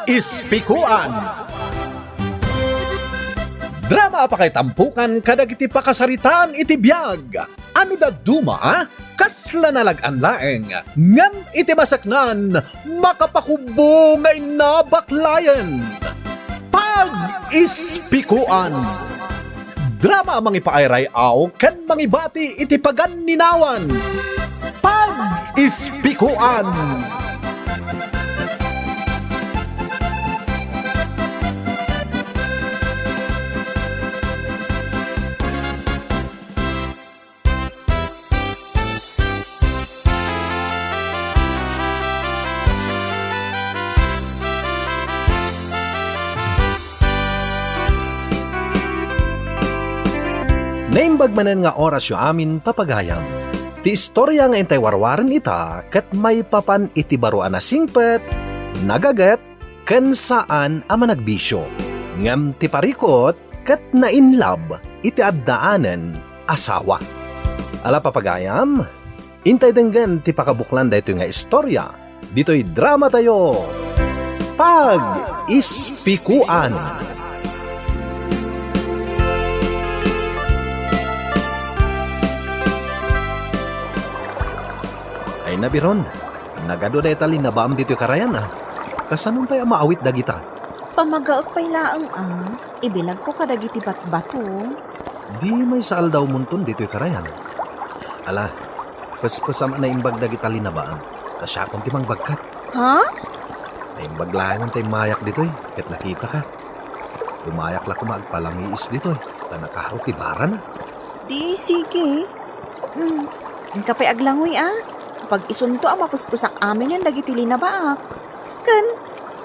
Pag-ispikuan. Drama pa kay tampukan kadag iti pakasaritaan iti biyag. Ano da duma? Kasla nalagan laeng. Ngam iti masaknan, makapakubo ngay nabaklayan. Pag-ispikuan. Drama mangipaayray aw ken mangibati iti paganinawan. Pag-ispikuan. Naimbag manen nga oras yu amin papagayam. Ti istorya nga intay warwaran ita ket may papan iti baruan na singpet, nagaget, ken saan ama nagbisyo. Ngam ti parikot ket nainlab iti addaanen asawa. Ala papagayam, intay denggan ti pakabuklan dayto nga istorya. Dito'y drama tayo. Pag-ispikuan. Ay nabiron, nagado day tali na baam dito karayan Kasanong tayo maawit dagita? Pamagaot pay laang ibilag ko kadagiti batbato. Di may saal daw munton dito karayan. Ala, paspasama na imbag dagita linabaam. Tasya akong timang bagkat. Ha? Naimbag lahangan tayo mayak dito ket nakita ka. Umayak la kumagpalangiis dito ta nakaharo ti bara na. Di sige. Ang kapay aglangoy Pag isunto ang mapuspusak amin yan dagiti linabaak. Ken,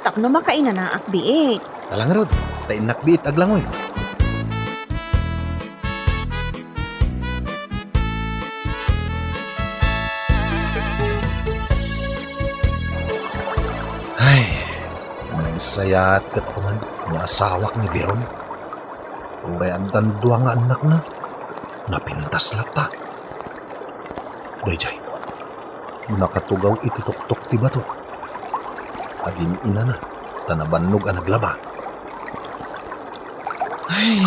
tapno makaina na akbiit. Talang rod, tayo nakbiit aglangoy. Ay, nagsayat kat kuman, ang asawak ni Veron. Uray ang tandua nga anak na, napintas lata. Dayjay, nakatugaw iti tuktok ti bato. Agin ina na, tanabannog ang naglaba. Ay,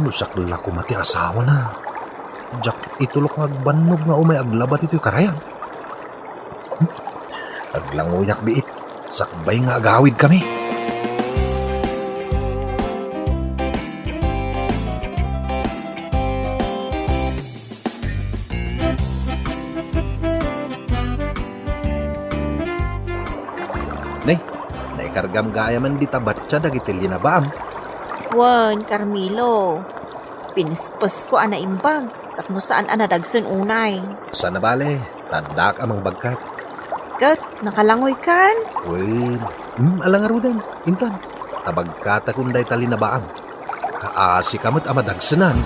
musakla ko mati asawa na. Jak itulok ngagbannog nga umay aglabat ito'y karayan. Aglanguyak biit, sakbay nga agawid kami. Naikargam gaya man di tabatsa dagiti linabaam. Wan, Carmelo. Pinispos ko imbag. Tapno saan anadagsan unay. Sana bale, tadak amang bagkat. Kat, nakalangoy kan? Uy, alangarudan, intan. Tabagkata kunday tali na baam. Kaasi kamot amadagsanan.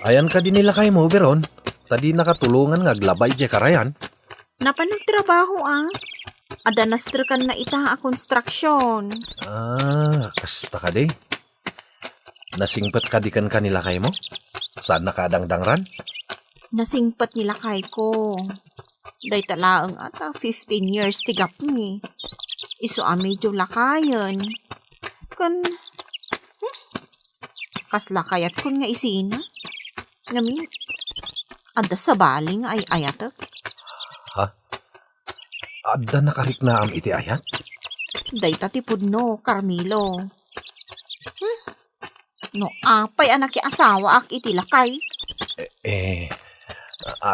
Ayan ka din nila kay mo, Veron. Tadi nakatulungan nga glabay di karayan. Napanagtrabaho Adanastro kan na ita construction. Kasta ka di. Nasingpat ka di kan kanila kay mo? Saan nakadangdangran? Nasingpat nila kay ko. Day talaang 15 years tigap ni. Iso medyo lakayan. Kan, kas lakayat kun nga isina. Ngamin, ada sa baling ay ayatak. Ha? Ada nakariknaam iti ayat? Day tatipod no, Carmelo. No, apay anak asawa ak iti lakay.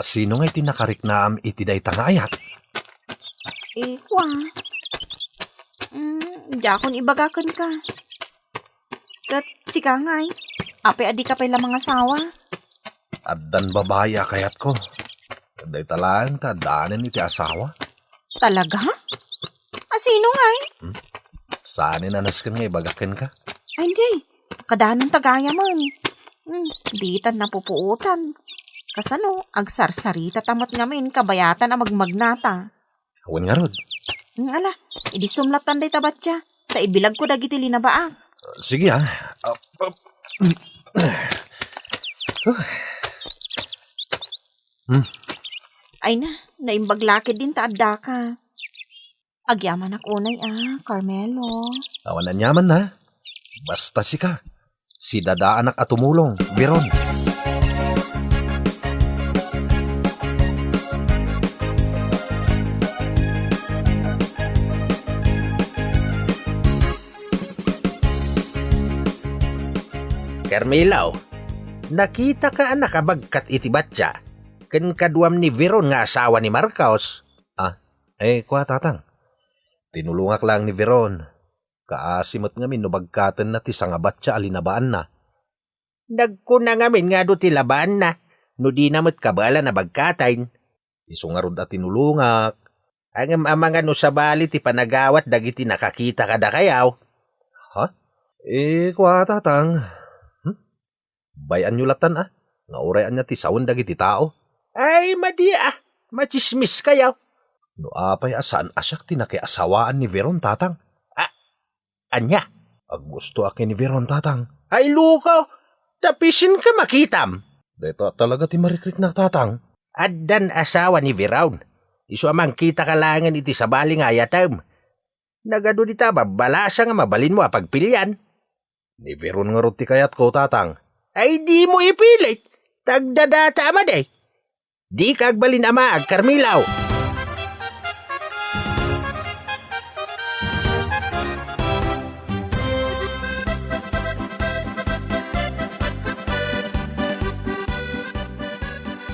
Sino nga iti nakariknaam iti day tangayat? Kwa. Jakon ibagakan ka. Kat sika ngay, apay adi ka pa'y lamang asawa. Addan babaya kayat ko. Day talaan tadaanan iti asawa. Talaga? Sino ngay? Saanin anaskan nga ibagakan ka? Ay, hindi. Kadanon tagaya man. Di tan napupuutan. Kasano, agsarsarita tamat ngamin kabayatan na magmagnata. Awan nga rod. Ala, idi sumlatan day tabat siya. Taibilag ko dagiti linabaak. Sige ah. Ay na, naimbaglakid din taadda ka. Agyaman ak unay Carmelo. Awan na nyaman na. Basta si ka. Si dadaan ak atumulong, Veron. Carmelo, nakita ka nakabagkat iti batya. Ken kaduam ni Veron nga asawa ni Marcos. Kwa tatang. Tinulungak lang ni Veron. Kaasimot nga minubagkatan na ti sangabat siya alinabaan na. Nagkuna ngamin nga do ti labaan na. No di namot kabala na bagkatain. Isungarod at tinulungak. Ang mga no sa bali ti panagawat dagiti nakakita kada kayaw. Ha? Kwa tatang. Bayan nyo latan Nga urayan niya ti sawan dagiti tao. Ay madi machismis kayaw. No apay asaan asyak tinakiasawaan ni Veron tatang. Anya? Gusto akin ni Veron tatang. Ay lukaw, tapisin ka makitam. Dito talaga ti marikrik na tatang. Addan asawa ni Veron. Isu amang kita kalangan iti sabali nga ayatam. Nagado di ta babalasa nga mabalin mo pagpilian. Ni Veron nga ruti kayat ko tatang. Ay di mo ipilit. Tagdadata amaday. Di kagbalin ama ag Carmilaw.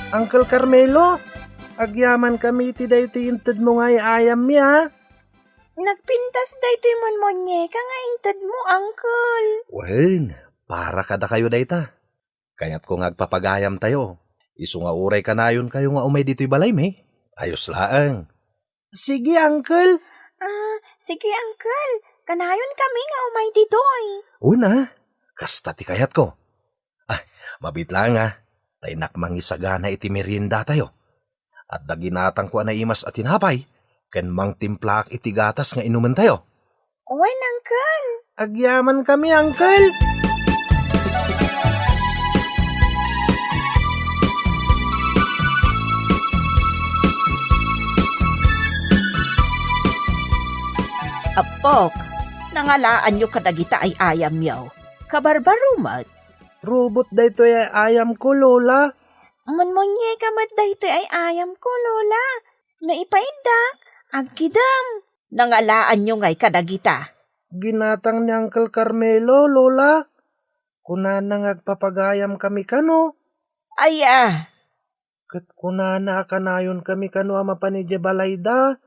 Uncle Carmelo, agyaman kami ti dayo ti intad mo nga ayam ya. Nagpintas daytoy monmonye ka nga intad mo, Uncle. Wen, para kada kayo dayta. Kaya't kung agpapagayam tayo, isu nga uray kanayon kayo nga umay dito'y balay me. Ayos laang. Sige, Uncle. Sige, Uncle. Kanayon kami nga umay ditoy. Una, kasta ti kayat ko. Mabit lang Tainak mangisagana iti merienda tayo. At daginatang ko na imas at tinapay, ken mang timplak iti gatas nga inuman tayo. Uwan, Uncle. Agyaman kami, Uncle. Apok, nangalaan nyo kadagita ay ayam yaw. Kabarbarumat. Robot dayto ay ayam ko, Lola. Monmonye kamat dayto ay ayam ko, Lola. No ipaidak, agkidam. Nangalaan nyo ngay kadagita. Ginatang ni Uncle Carmelo, Lola. Kunana agpapagayam kami kano. Aya. Kat kunana akanayon kami kano amapanidya balayda.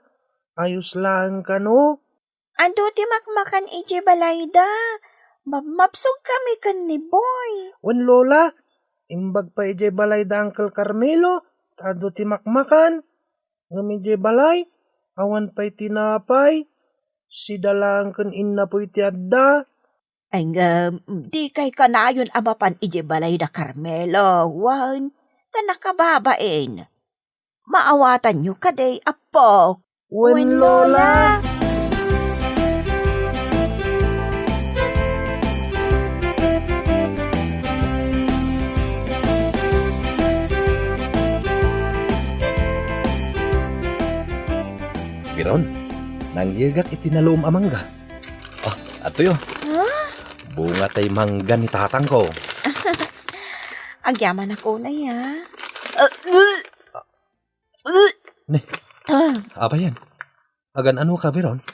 Ayos lang kano. Ado ti makmakan ije balayda. Mapsog kami kan ni Boy. Wan Lola, imbag pa ije balay da Uncle Carmelo, tado ti makmakan. Ngam ije balay, awan pa'y tinapay. Si dalang kan inna po iti adda. Ay nga, di kay kanayon amapan ije balay da Carmelo. Wan, tanakababain. Maawatan nyo kaday, apok. Wan Lola. Veron, nanggigak itinaloom amangga. Ato yo. Bunga tay mangga ni tatang ko. Agyaman ako na ya. Ne, apa yan? Agan ano ka, Veron?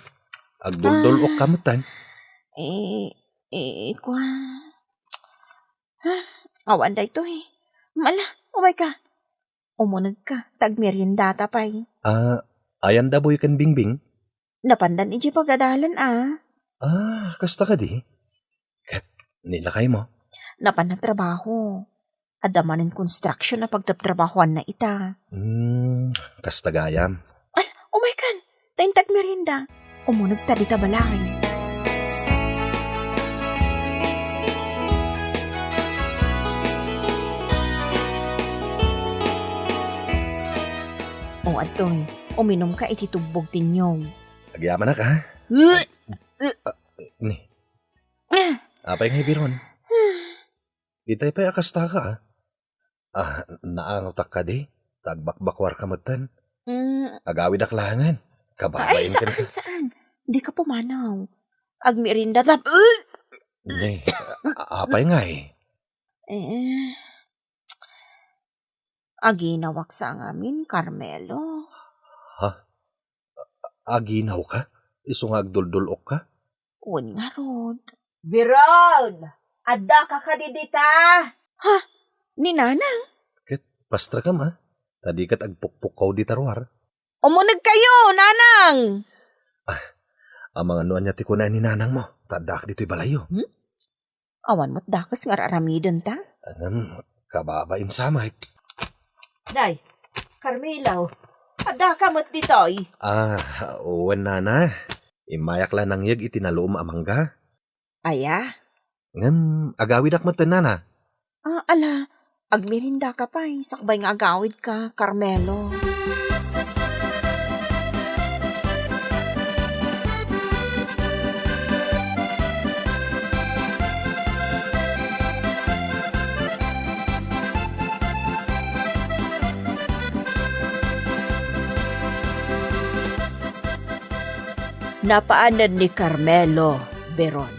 Agduldul o kamutan? Kwa. Awan da ito Mala, umay ka. Umunag ka, tagmeriendata pa'y. Ayan da boy kan bingbing? Napandan iji pagadalan Kasta ka di? Kat, nilakay mo? Napan nagtrabaho. Adamanin construction na pagtatrabahoan na ita. Kasta gayam. Ay, umay kan. Taintag merienda. Umunag ta dita balay. O atoy, uminom ka iti tubog tinyong. Agyaman na ka? Apay nga Biron. Itay pa'y akasta ka naangotak ka di. Tagbakbakwar kamatan. Agawid aklangan. Ay, Kababain ka na. saan? Hindi ka pumanaw. Agmirinda tap. Ne, apay nga eh. Aginawak sa amin, Carmelo. Aginaw ka? Isong agduldulok ka? Un nga rod. Biron! Adda ka kadidita! Ni Nanang. Pastra ka ma. Tadi kat agpukpukaw di tarwar. Umunag kayo, Nanang! Ang mga nuan niya tikunan ni nanang mo. Tadak dito'y balayo. Awan mo't dakas nga raramidan ta. Anam, kababain samay. Day, Carmelo, adda ka mo't ditoy. Uwan nana. Imayak lang nang yag itinaluom amangga. Aya? Ngam, agawid ak matan nana. Ala, agmirinda ka pa eh. Sakbay nga agawid ka, Carmelo. Napaanan ni Carmelo, Beron.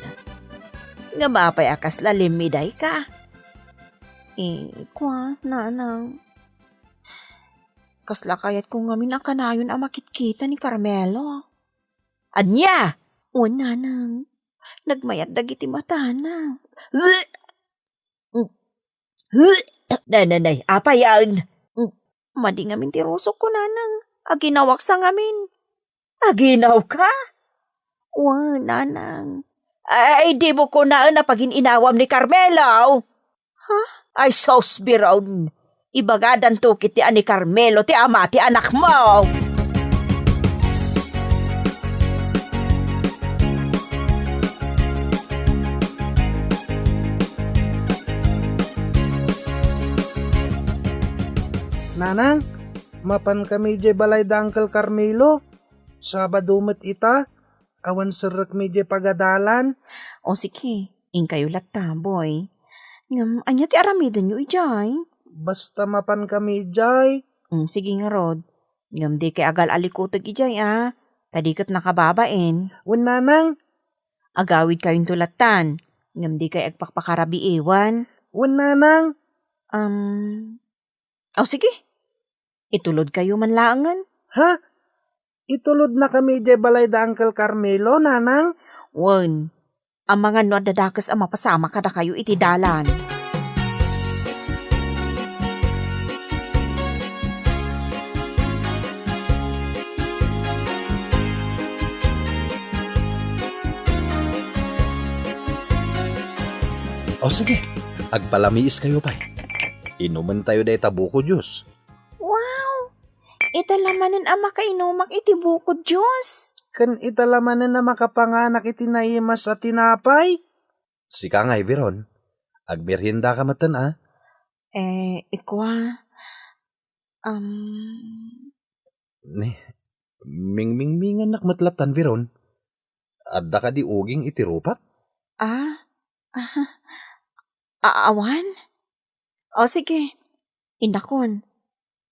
Nga mapay akas lalimiday ka. Kwa, Nanang. Kasla kayat kung ngamin ang kanayon ang makitkita ni Carmelo. Anya! O, Nanang. Nagmayat dagiti mata na. Nanay, apa yan? Madi ngamin tirusok ko, Nanang. Aginawak sa ngamin. Aginaw ka? O, Nanang. Ay, di mo ko na pagin inawam ni Carmelo. Ay, sos Biron. Ibagadan to kiti ani Carmelo ti ama ti anak mo. Nanang, mapan kami je balay da Uncle Carmelo. Sabado met ita, awan serak mi je pagadalan. O, sige. Kayo latta, boy. Anya ti aramidan nyo ijay. Basta mapan kami jay. Sige nga, Rod. Ngam di kay agal alikutag ijay, Tadikat nakababain. Wan nanang, Agawid kayong tulatan. Ngam di kay agpakpakarabi iwan. wan nanang. Sige. Itulod kayo manlaangan. Ha? Itulod na kami je balay da Uncle Carmelo, nanang. Wan. Ang mga nadadakas ang mapasama kada kayo iti dalan. O sige, agpalamiis kayo pa. Inuman tayo day tabuko Diyos. Wow! Italamanin ang makainumak iti bukod Diyos. Kan italamanan na makapanganak itinaimas at tinapay. Sika nga Biron. Agmirhinda ka matan Ikwa. Ne, mingmingan nakmatlatan Biron. Adda ka di uging itirupak? Awan? O sige. Indakon.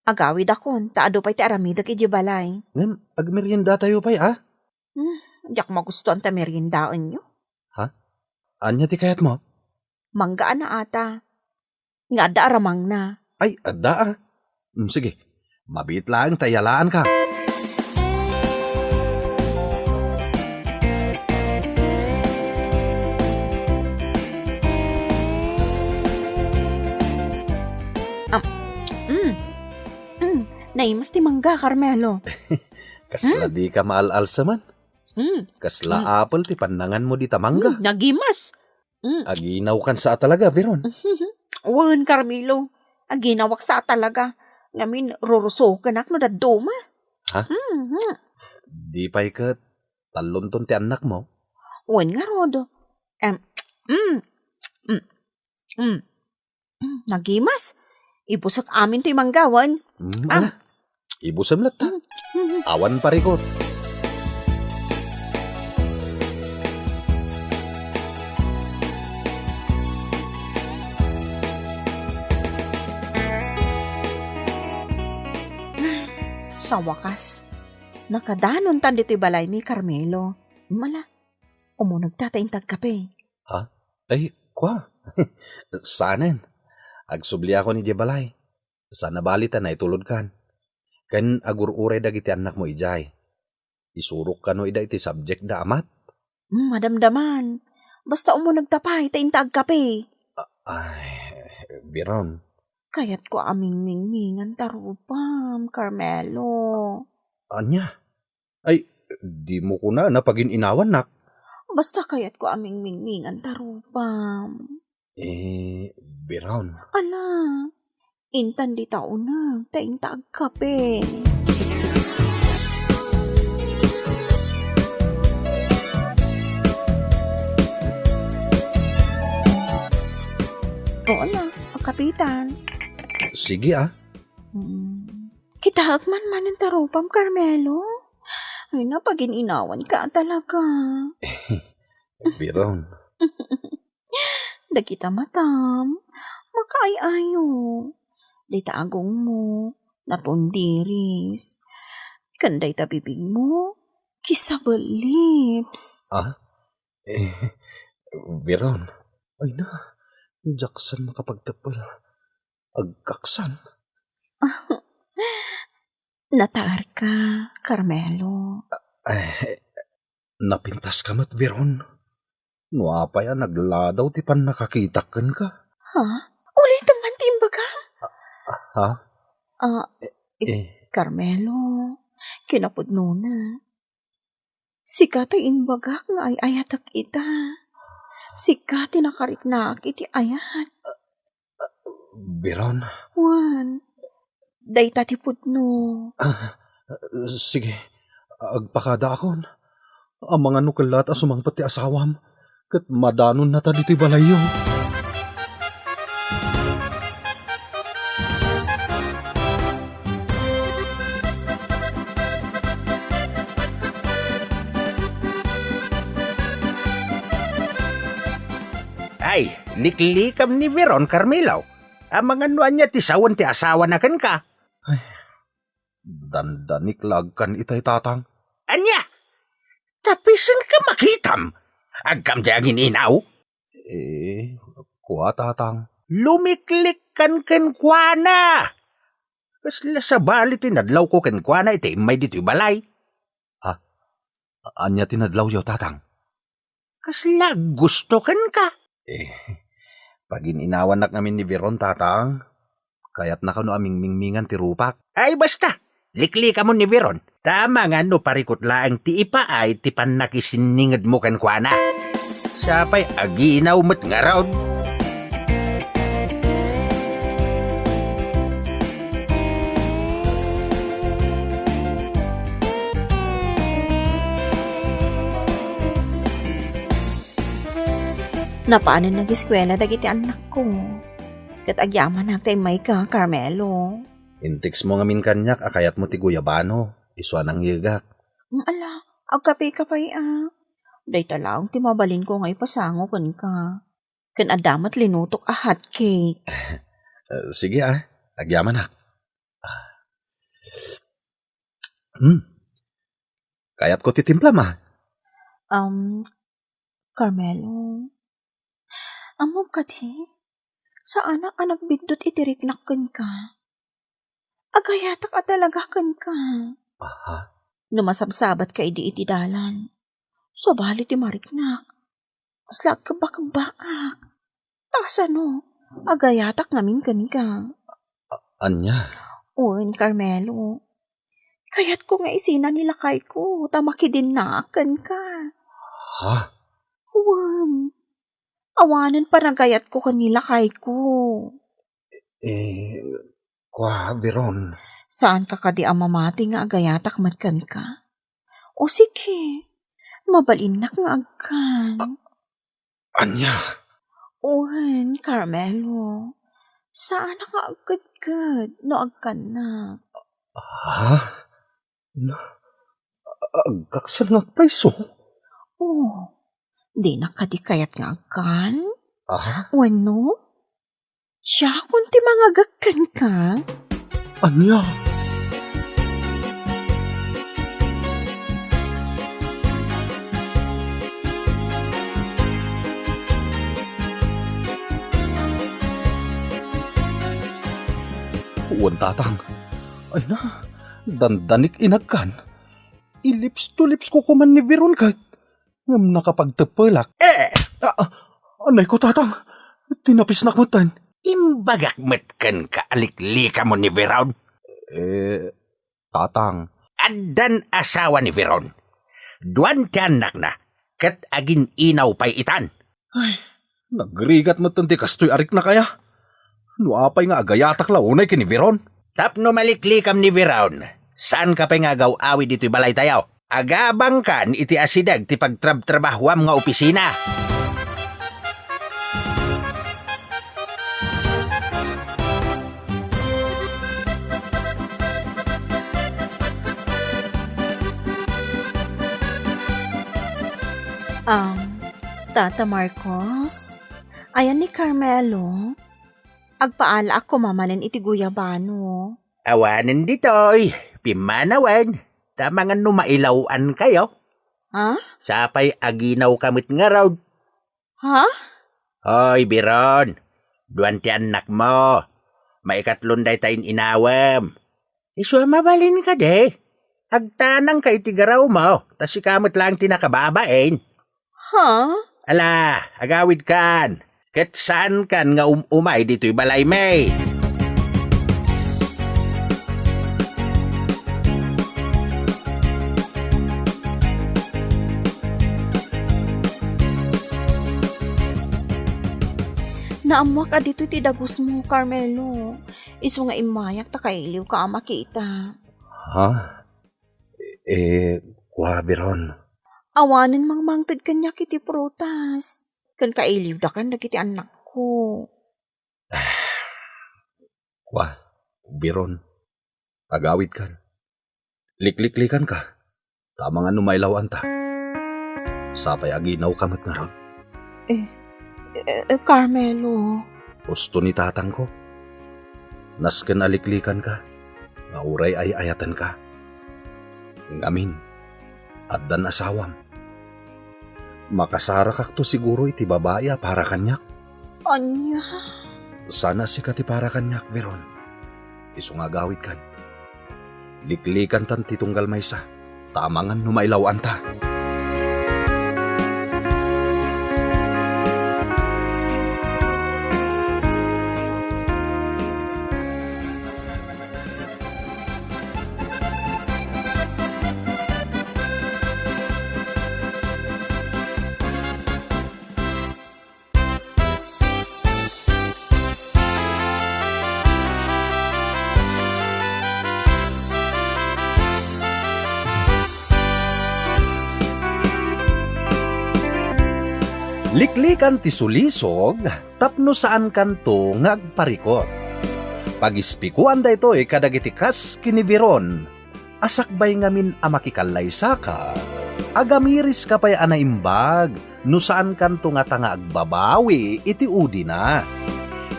Agawid akon. Taado pa'y ti aramidak iji balay. Ngam, agmirhinda tayo pa'y Diyak magustuhan ta meriendaan nyo. Anya ti kayat mo? Manggaan na ata. Nga da aramang na. Ay, adda sige, mabit lang tayalaan ka. Naimas ti mangga, Carmelo. Kasla di ka maalal saman. Kasla apple ti pandangan mo di tamangga. Nagimas. Aginaw kan sa talaga, Biron. Wan, Carmelo. Aginawak sa talaga. Ngamin, rurusokan ak no daduma. Ha? Di pa'y ka talonton ti anak mo. Wan nga, Rodo. Nagimas. Ibusak amin ti manggawan. Ala, ibusam latta. Awan parikot. Sa wakas, nakadanon tan dito'y balay mi Carmelo. Mala, nagtatayin tagkape. Ay, kwa. Sanen. Agsubli ako ni Jebalay. Sana balita na itulod kan. Kan agur-uray dagiti anak mo ijay. Isurok ka no ida iti subject da amat. Madamdaman. Basta nagtapay tayin tagkape. Ay, Biron. Kayat ko aming mingmingan tarupam, Carmelo. Anya? Ay, di mo ko na napagin inawan nak. Basta kayat ko aming mingmingan tarupam. Biron. Ala, intan di tao na, taing tagkape. O ala, ang kapitan. Sige Kita man ang tarupam, Carmelo. Ay na, pagin inawan ka talaga. Biron. Dagita matam, makaayayo. Dita agong mo, natundiris. Kanday ta bibig mo, kissable lips. Biron. Ay na. Jackson makapagtapal. Agkaksan. Nataar ka, Carmelo. Napintas ka mat, Biron. Nuapa yan, nagladaw ti pan nakakitakan ka. Ha? Ulit naman timbaga? Ha? Carmelo, kinapudno na. Sikatay inbagak nga ay ayatak ita. Sikati nakariknak iti ayat. Biron. Wan, day tatipudno. Sige, agpakada akon. Ang mga nukalat asumang pati asawam. Kat madanon na tadi ti balayo. Ay, liklikam ni Veron Carmelo. Ang mga nuan niya tisawan ti asawa na kan ka. Dandanik kan itay tatang. Anya, tapisan ka makitam. Agkam di ang ininaw. Kuha tatang. Lumiklik kan kwa. Kasla sa bali tinadlaw ko kwa na iti may dito balay. Anya tinadlaw yaw tatang. Kasla gusto kan ka. Pagin inawan nak namin ni Veron tatang. Kaya't nakano aming mingmingan ti rupak. Ay basta, liklika mo ni Veron. Tama nga no parikot laang ti ipa ay ti panakisiningad mo kan kwa na. Sapay aginaw mo't nga raw. Napaanin nag-eskwela dagiti anak ko. Kat agyaman natin may ka, Carmelo. Intiks mo ngamin kanyak, akayat mo ti guyabano. Iswa ng yigak. Ala, agkape ka pa Day talaang ti mabalin ko ngay pasango kan ka. Kan adamat linutok a hot cake. Sige agyaman nak. Kayat ko titimpla ma. Carmelo. Amo ka di? Sa anak bindot itiriknakken ka. Agayatak at talaga kan ka. Numasabsabat ka iti dalan. So bali ti mariknak. Masla kabak-baak. Tasano, agayatak namin kan ka. Anya? Uwan, Carmelo. Kayat ko nga isina nilakay ko. Tamakidin na kan ka. Ha? Uwan. Awanan pa nagayat ko kanila kay ko. Kwa, Veron. Saan ka kadi amamati nga agayatak matkan ka? O sige, mabalinak nga agkan. Anya? Uhan, Carmelo. Saan ka agkad no agkan na? Ha? Agkaksan nga paiso? Oh, di na kadikayat nga agkan? Wano? Siya kunti mga agkan ka? Anya? Awan tatang. Ay na, dandanik inagkan. Ilips to lips ko kuman ni Veron kahit ngam nakapagtapalak. Anay ko tatang, tinapis nakmutan. Imbagak metken ka alikli ka mo ni Veron. Tatang, Adan asawa ni Veron. Duan tiyanak na, kat agin inaw pa'y itan. nagrigat mo tanti kastoy arik na kaya. Nuapay nga agayatak launay kini Veron. Tapno malikli kam ni Veron. Saan ka pa'y nga gaw-awi dito'y balay tayaw? Agabang kan iti asidag ti pagtrab-trabahwam nga opisina. Tata Marcos, ayan ni Carmelo. Agpaala ako mamanen iti guyabano. Awanan dito'y, pimanawan. Tamangan numailawan kayo. Ha? Sapay aginaw kamit nga raw. Ha? Hoy, Biron. Duwan ti anak mo. Maikatlon day tayin inawam. Iswa mabalin ka de. Agtanang kay tigaraw mo. Tas ikamot lang tinakababain. Ha? Ala, agawid kan. Ket saan kan nga umay dito'y balay may. Naamwak ka dito ti dagus mo, Carmelo. Iso nga imayak ta kailiw ka makita. Ha? Kwa Veron. Awanin mang mangtad kanya kiti prutas. Kan kailiw da kan dagiti anak ko. Kwa, Veron. Agawid kan. Likliklikan ka. Tama nga numailawan ta. Sapay aginaw kamot nga ron. Carmelo. Gusto ni tatang ko. Nasken aliklikan ka. Nga uray ay ayatan ka. Ngamin. Addan asawam. Makasara kakto siguro iti babaya para kanyak. Anya? Sana si kati para kanyak, Veron. Iso nga gawid kan. Liklikan tan titunggal maysa. Tamangan numailawan ta. Liklikan ti sulisog, tapno saan kanto ngagparikot. Pagispikuan da ito kadagiti kas kini Veron, asakbay ngamin amakikalay saka, agamiris ka pa'y anaimbag, no saan kanto nga tanga agbabawi iti udi na.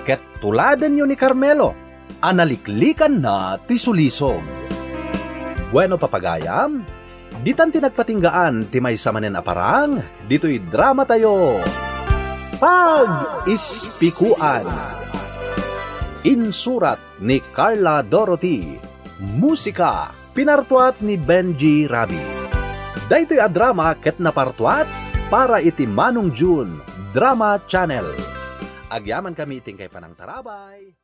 Ket tuladen yun ni Carmelo, analiklikan na ti sulisog. Bueno papagayam, ditan tinagpatinggaan ti may samanen aparang, dito'y drama tayo. Pag-ispikuan. Insurat ni Carla Dorothy. Musika, pinartuat ni Benji Rabi. Daytoy a drama ket napartuat para iti Manong June Drama Channel. Agyaman kami iting kay Panang Tarabay.